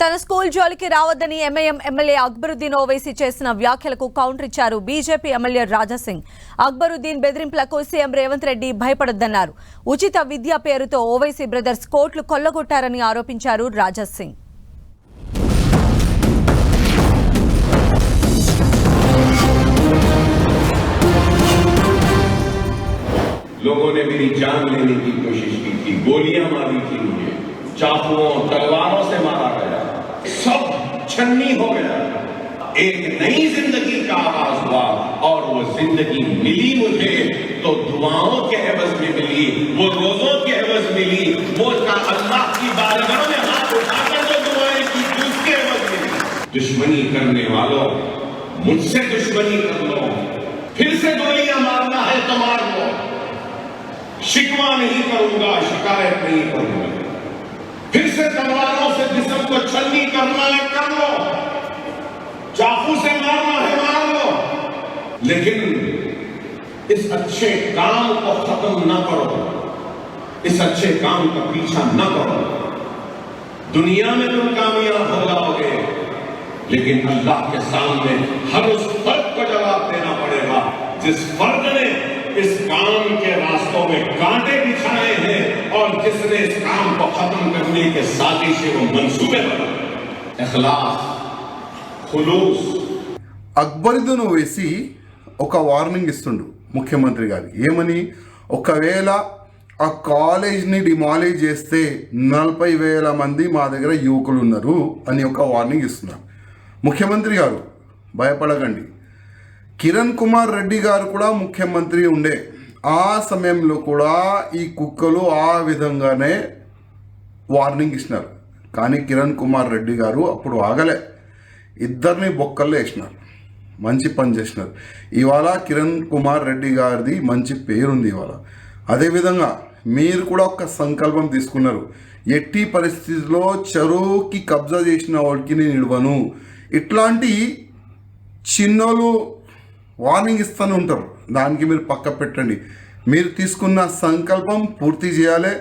తన స్కూల్ జోలికి రావద్దని ఎంఐఎం ఎమ్మెల్యే అక్బరుద్దీన్ ఓవైసీ చేసిన వ్యాఖ్యలకు కౌంటర్ ఇచ్చారు బీజేపీ ఎమ్మెల్యే రాజాసింగ్. అక్బరుద్దీన్ బెదిరింపులకు సీఎం రేవంత్ రెడ్డి భయపడొద్దన్నారు. ఉచిత విద్య పేరుతో ఓవైసీ బ్రదర్స్ కోట్లు కొల్లగొట్టారని ఆరోపించారు రాజాసింగ్. लोगों ने मेरी जान लेने की कोशिश की थी, गोलियां मारी थी, मुझे चाकुओं तलवारों से मारा गया, सब छन्नी हो गया। एक नई जिंदगी का आगाज हुआ और वो जिंदगी मिली मुझे तो दुआओं के एवज में मिली, वो रोजों के एवज मिली, वो अल्लाह की बारगाह में हाथ उठाकर जो दुआएं की उसके एवज मिली। दुश्मनी करने वालों, मुझसे दुश्मनी कर लो, फिर से गोलियां मारना है तो मार लो, शिकवा नहीं करूंगा, शिकायत नहीं करूंगा, फिर से तलवारों से जिस्म को छन्नी करना है कर लो, चाकू से मारना है मार लो, लेकिन इस अच्छे काम को खत्म न करो, इस अच्छे काम का पीछा न करो। दुनिया में तुम कामयाब हो जाओगे, लेकिन अल्लाह के सामने हर उस फर्द को जवाब देना पड़ेगा जिस फर्द ने इस काम के रास्तों में कांटे बिछाए हैं और जिसने इस काम को खत्म करने के साजिशें व मंसूबे बनाए। इखलास, खुलूस। అక్బరుద్దీన్ ఓవైసీ ఒక వార్నింగ్ ఇస్తుండు ముఖ్యమంత్రి గారికి. ఏమని? ఒకవేళ ఆ కాలేజ్ని డిమాలిష్ చేస్తే 40,000 మంది మా దగ్గర యువకులు ఉన్నారు అని ఒక వార్నింగ్ ఇస్తున్నారు. ముఖ్యమంత్రి గారు భయపడకండి. కిరణ్ కుమార్ రెడ్డి గారు కూడా ముఖ్యమంత్రి ఉండే ఆ సమయంలో కూడా ఈ కుక్కలు ఆ విధంగానే వార్నింగ్ ఇచ్చినారు. కానీ కిరణ్ కుమార్ రెడ్డి గారు అప్పుడు ఆగలే, ఇద్దరిని బొక్కల్లో వేసినారు. మంచి పని చేసినారు. ఇవాళ కిరణ్ కుమార్ రెడ్డి గారిది మంచి పేరుంది ఇవాళ. అదేవిధంగా మీరు కూడా ఒక సంకల్పం తీసుకున్నారు, ఎట్టి పరిస్థితుల్లో చెరువుకి కబ్జా చేసిన వాడికి నేను ఇవ్వను. ఇట్లాంటి చిన్నోళ్ళు వార్నింగ్ ఇస్తూనే ఉంటారు. దానికి మీరు పక్క పెట్టండి. మీరు తీసుకున్న సంకల్పం పూర్తి చేయాలి.